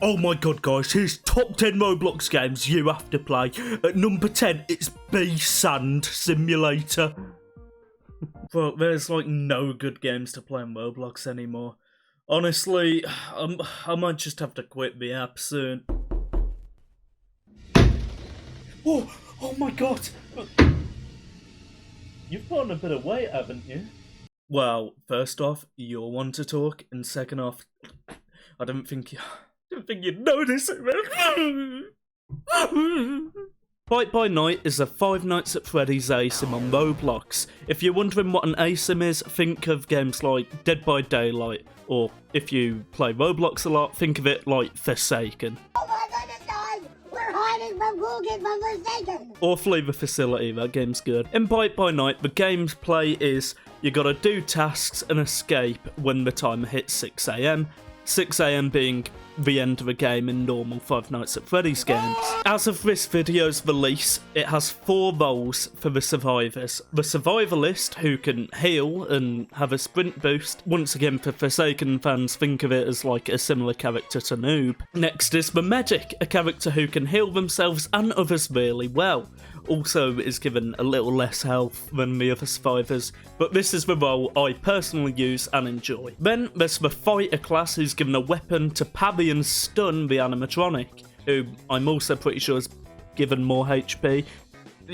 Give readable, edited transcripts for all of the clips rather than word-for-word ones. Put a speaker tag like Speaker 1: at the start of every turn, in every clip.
Speaker 1: Oh my god, guys, here's top 10 Roblox games you have to play. At number 10, it's Sand Simulator. Bro, there's like no good games to play on Roblox anymore. Honestly, I might just have to quit the app soon. Oh my god! You've put on a bit of weight, haven't you? Well, first off, you're one to talk, and second off, I don't think you'd notice it, man. Fight by Night is a Five Nights at Freddy's ASYM on Roblox. If you're wondering what an ASYM is, think of games like Dead by Daylight, or if you play Roblox a lot, think of it like Forsaken.
Speaker 2: Oh my goodness, guys! We're hiding from Google from Forsaken!
Speaker 1: Or Flee the Facility, that game's good. In Fight by Night, the gameplay is you gotta do tasks and escape when the timer hits 6 AM. 6 AM being the end of a game in normal Five Nights at Freddy's games. As of this video's release, it has 4 roles for the survivors. The survivalist, who can heal and have a sprint boost. Once again, for Forsaken fans, think of it as like a similar character to Noob. Next is the medic, a character who can heal themselves and others really well. Also is given a little less health than the other survivors, but this is the role I personally use and enjoy. Then there's the fighter class, who's given a weapon to parry and stun the animatronic, who I'm also pretty sure is given more HP.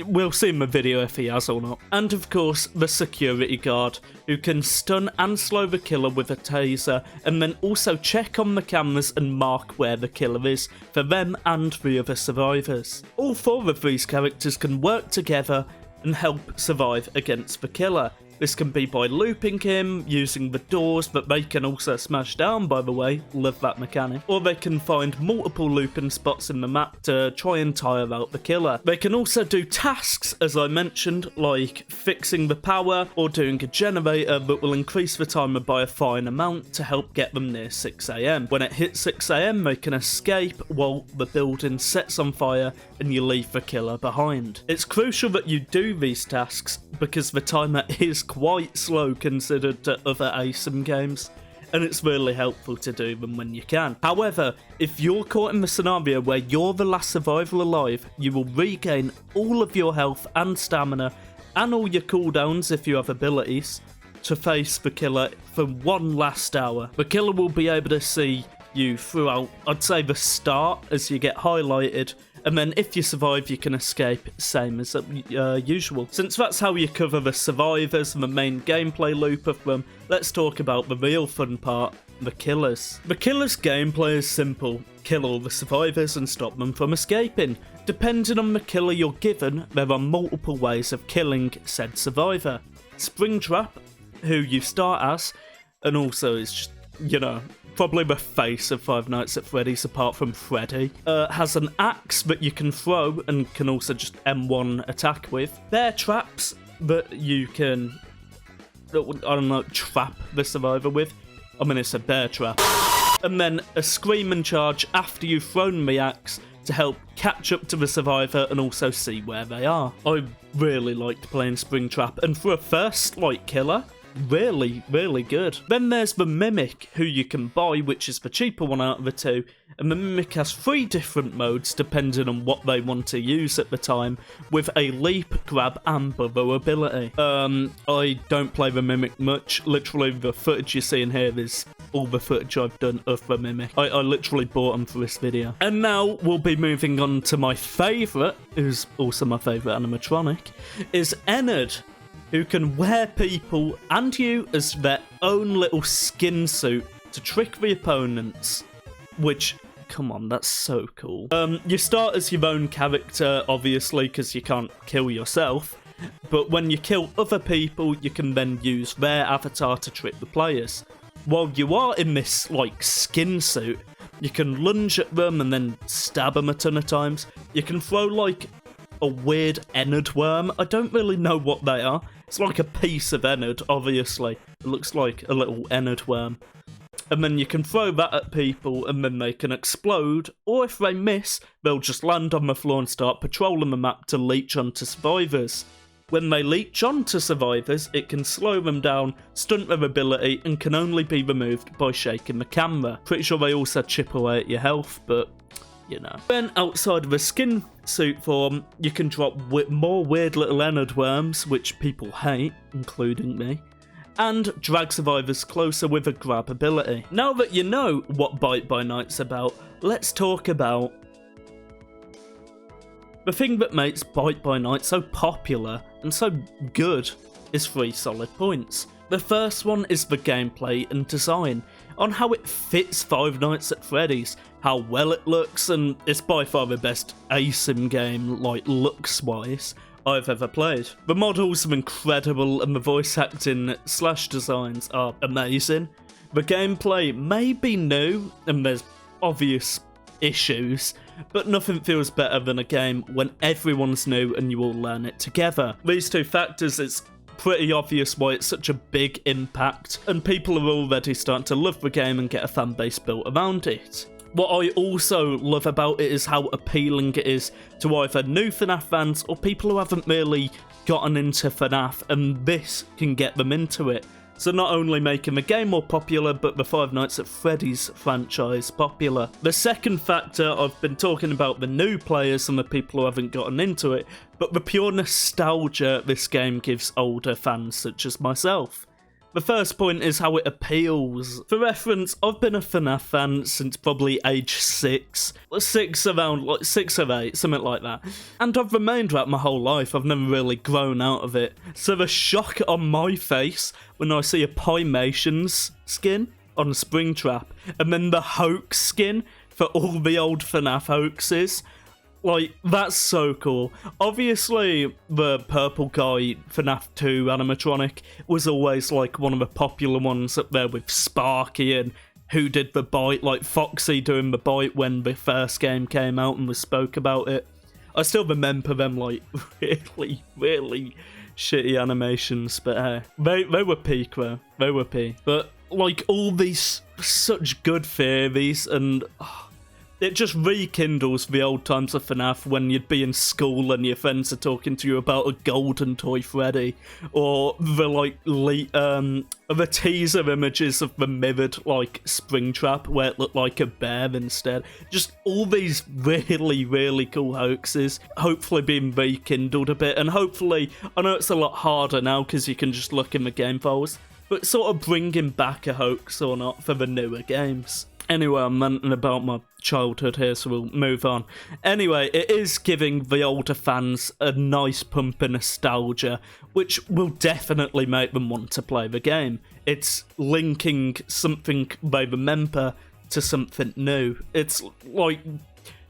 Speaker 1: We'll see in the video if he has or not. And of course, the security guard, who can stun and slow the killer with a taser, and then also check on the cameras and mark where the killer is for them and the other survivors. All 4 of these characters can work together and help survive against the killer. This can be by looping him, using the doors that they can also smash down, by the way, love that mechanic. Or they can find multiple looping spots in the map to try and tire out the killer. They can also do tasks, as I mentioned, like fixing the power or doing a generator that will increase the timer by a fine amount to help get them near 6 AM. When it hits 6 AM, they can escape while the building sets on fire and you leave the killer behind. It's crucial that you do these tasks because the timer is quite slow considered to other ASYM games, and it's really helpful to do them when you can. However, if you're caught in the scenario where you're the last survivor alive, you will regain all of your health and stamina and all your cooldowns if you have abilities to face the killer for one last hour. The killer will be able to see you throughout, I'd say, the start as you get highlighted, and then if you survive you can escape, same as usual. Since that's how you cover the survivors and the main gameplay loop of them, let's talk about the real fun part, the killers. The killers' gameplay is simple: kill all the survivors and stop them from escaping. Depending on the killer you're given, there are multiple ways of killing said survivor. Springtrap, who you start as, and also is just, you know, probably the face of Five Nights at Freddy's apart from Freddy, has an axe that you can throw and can also just M1 attack with. Bear traps that you can, I don't know, trap the survivor with. I mean, it's a bear trap. And then a scream and charge after you've thrown the axe to help catch up to the survivor and also see where they are. I really liked playing Springtrap, and for a first killer, really good. Then there's the Mimic, who you can buy, which is the cheaper one out of the 2, and the Mimic has 3 different modes depending on what they want to use at the time, with a leap, grab and burrow ability. I don't play the Mimic much. Literally the footage you see in here is all the footage I've done of the Mimic. I literally bought them for this video. And now we'll be moving on to my favourite, who's also my favourite animatronic, is Ennard, who can wear people and you as their own little skin suit to trick the opponents, which, come on, that's so cool. You start as your own character, obviously, because you can't kill yourself, but when you kill other people, you can then use their avatar to trick the players. While you are in this, skin suit, you can lunge at them and then stab them a ton of times. You can throw, a weird ennard worm. I don't really know what they are. It's like a piece of ennard, obviously. It looks like a little ennard worm. And then you can throw that at people and then they can explode, or if they miss, they'll just land on the floor and start patrolling the map to leech onto survivors. When they leech onto survivors, it can slow them down, stunt their ability, and can only be removed by shaking the camera. Pretty sure they also chip away at your health, but you know. Then outside of a skin suit form, you can drop more weird little ennard worms, which people hate, including me, and drag survivors closer with a grab ability. Now that you know what Bite by Night's about, let's talk about the thing that makes Bite by Night so popular and so good is 3 solid points. The first one is the gameplay and design, on how it fits Five Nights at Freddy's, how well it looks, and it's by far the best ASYM game, like looks-wise, I've ever played. The models are incredible and the voice acting / designs are amazing. The gameplay may be new and there's obvious issues, but nothing feels better than a game when everyone's new and you all learn it together. These 2 factors, it's pretty obvious why it's such a big impact, and people are already starting to love the game and get a fan base built around it. What I also love about it is how appealing it is to either new FNAF fans or people who haven't really gotten into FNAF, and this can get them into it. So not only making the game more popular, but the Five Nights at Freddy's franchise popular. The second factor, I've been talking about the new players and the people who haven't gotten into it, but the pure nostalgia this game gives older fans such as myself. The first point is how it appeals. For reference, I've been a FNAF fan since probably age 6. 6 around, like 6 or 8, something like that. And I've remained that my whole life, I've never really grown out of it. So the shock on my face when I see a Pymations skin on Springtrap, and then the hoax skin for all the old FNAF hoaxes, like, that's so cool. Obviously, the purple guy, FNAF 2 animatronic, was always, like, one of the popular ones up there with Sparky and who did the bite, like Foxy doing the bite when the first game came out and we spoke about it. I still remember them, like, really, really shitty animations, but they were peak, though. They were peak. But, like, all these such good theories, and it just rekindles the old times of FNAF when you'd be in school and your friends are talking to you about a golden toy Freddy, or the the teaser images of the mirrored like Springtrap where it looked like a bear instead. Just all these really, really cool hoaxes, hopefully being rekindled a bit, and hopefully, I know it's a lot harder now because you can just look in the game files, but sort of bringing back a hoax or not for the newer games. Anyway, I'm ranting about my childhood here, so we'll move on. Anyway, it is giving the older fans a nice pump of nostalgia, which will definitely make them want to play the game. It's linking something they remember to something new. It's like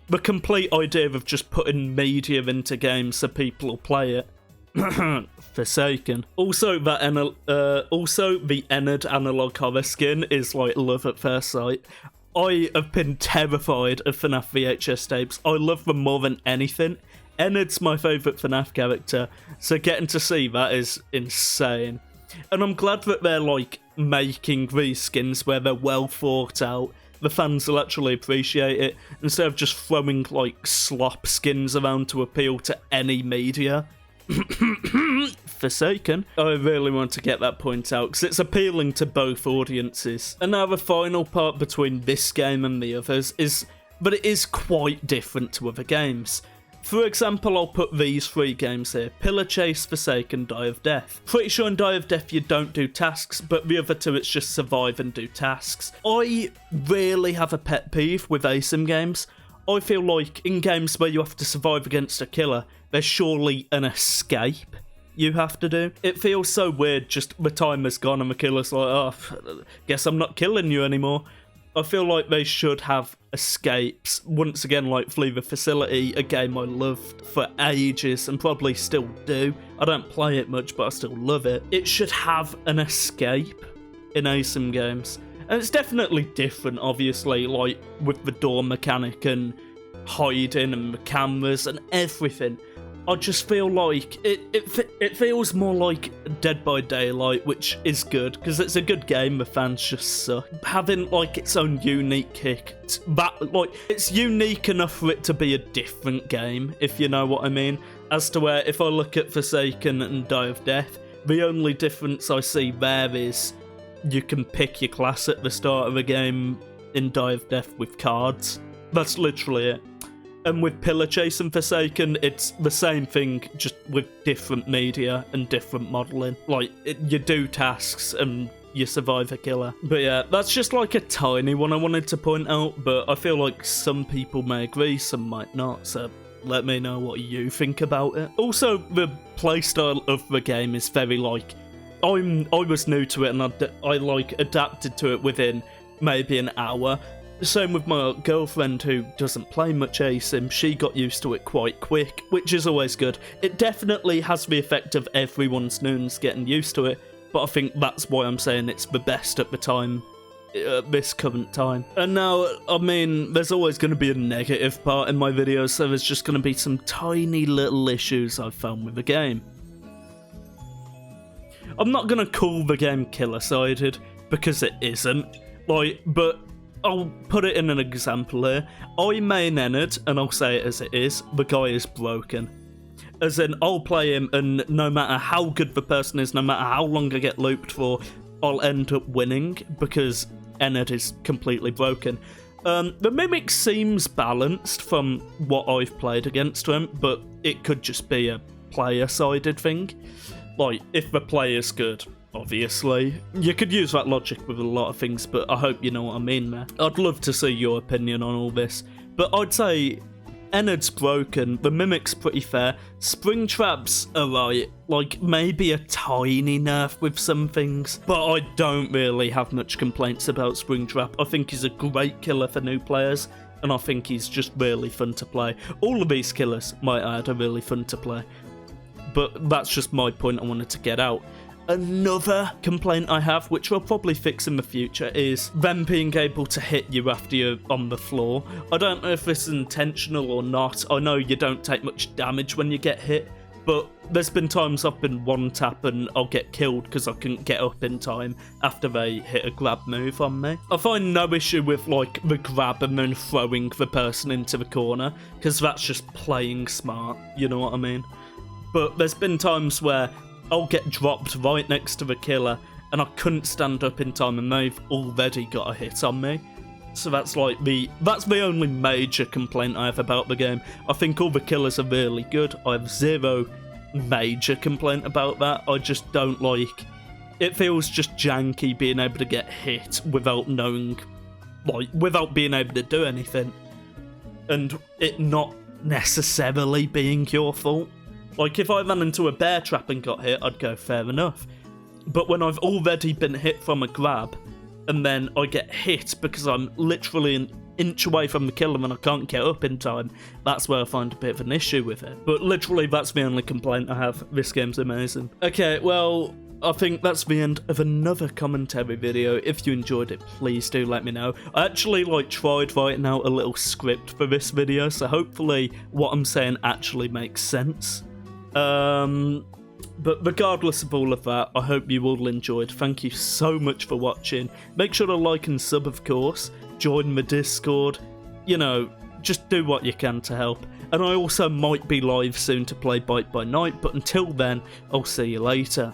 Speaker 1: the complete idea of just putting media into games so people will play it. Forsaken. Also, the ennard analog horror skin is like love at first sight. I have been terrified of FNAF VHS tapes. I love them more than anything. Ennard's my favourite FNAF character, so getting to see that is insane. And I'm glad that they're like making these skins where they're well thought out. The fans will actually appreciate it, instead of just throwing like slop skins around to appeal to any media. Forsaken. I really want to get that point out because it's appealing to both audiences. And now the final part between this game and the others is that it is quite different to other games. For example, I'll put these 3 games here: Pillar Chase, Forsaken, Die of Death. Pretty sure in Die of Death you don't do tasks, but the other 2 it's just survive and do tasks. I really have a pet peeve with ASYM games. I feel like in games where you have to survive against a killer, there's surely an escape you have to do. It feels so weird, just the timer's gone and the killer's like, oh, guess I'm not killing you anymore. I feel like they should have escapes. Once again, like Flee the Facility, a game I loved for ages and probably still do. I don't play it much, but I still love it. It should have an escape in ASYM games. And it's definitely different, obviously, like with the door mechanic and hiding and the cameras and everything. I just feel like it feels more like Dead by Daylight, which is good because it's a good game. The fans just suck. Having like its own unique kick, that like it's unique enough for it to be a different game, if you know what I mean. As to where, if I look at Forsaken and Die of Death, the only difference I see there is you can pick your class at the start of a game in Die of Death with cards. That's literally it. And with Pillar Chase and Forsaken, it's the same thing, just with different media and different modelling. Like, you do tasks and you survive a killer. But yeah, that's just like a tiny one I wanted to point out, but I feel like some people may agree, some might not, so let me know what you think about it. Also, the playstyle of the game is very like, I was new to it and I like adapted to it within maybe an hour. Same with my girlfriend who doesn't play much ASYM, she got used to it quite quick, which is always good. It definitely has the effect of everyone's noons getting used to it, but I think that's why I'm saying it's the best at the time, at this current time. And now, I mean, there's always going to be a negative part in my videos, so there's just going to be some tiny little issues I've found with the game. I'm not going to call the game killer-sided, because it isn't, like, but I'll put it in an example here. I main ennard, and I'll say it as it is, the guy is broken. As in, I'll play him, and no matter how good the person is, no matter how long I get looped for, I'll end up winning, because ennard is completely broken. The Mimic seems balanced from what I've played against him, but it could just be a player-sided thing. Like, if the player's good, obviously. You could use that logic with a lot of things, but I hope you know what I mean there. I'd love to see your opinion on all this, but I'd say ennard's broken, the Mimic's pretty fair, Springtrap's alright, like maybe a tiny nerf with some things, but I don't really have much complaints about Springtrap. I think he's a great killer for new players, and I think he's just really fun to play. All of these killers, might add, are really fun to play, but that's just my point I wanted to get out. Another complaint I have, which I'll probably fix in the future, is them being able to hit you after you're on the floor. I don't know if this is intentional or not. I know you don't take much damage when you get hit, but there's been times I've been one tap and I'll get killed because I couldn't get up in time after they hit a grab move on me. I find no issue with like the grab and then throwing the person into the corner, because that's just playing smart, you know what I mean? But there's been times where I'll get dropped right next to the killer and I couldn't stand up in time and they've already got a hit on me. So that's like that's the only major complaint I have about the game. I think all the killers are really good. I have zero major complaint about that. I just don't like, it feels just janky being able to get hit without knowing, like, without being able to do anything, and it not necessarily being your fault. Like, if I ran into a bear trap and got hit, I'd go, fair enough. But when I've already been hit from a grab, and then I get hit because I'm literally an inch away from the killer and I can't get up in time, that's where I find a bit of an issue with it. But literally, that's the only complaint I have. This game's amazing. Okay, well, I think that's the end of another commentary video. If you enjoyed it, please do let me know. I actually tried writing out a little script for this video, so hopefully what I'm saying actually makes sense. But regardless of all of that, I hope you all enjoyed. Thank you so much for watching. Make sure to like and sub, of course. Join the Discord. You know, just do what you can to help. And I also might be live soon to play Bite by Night, but until then, I'll see you later.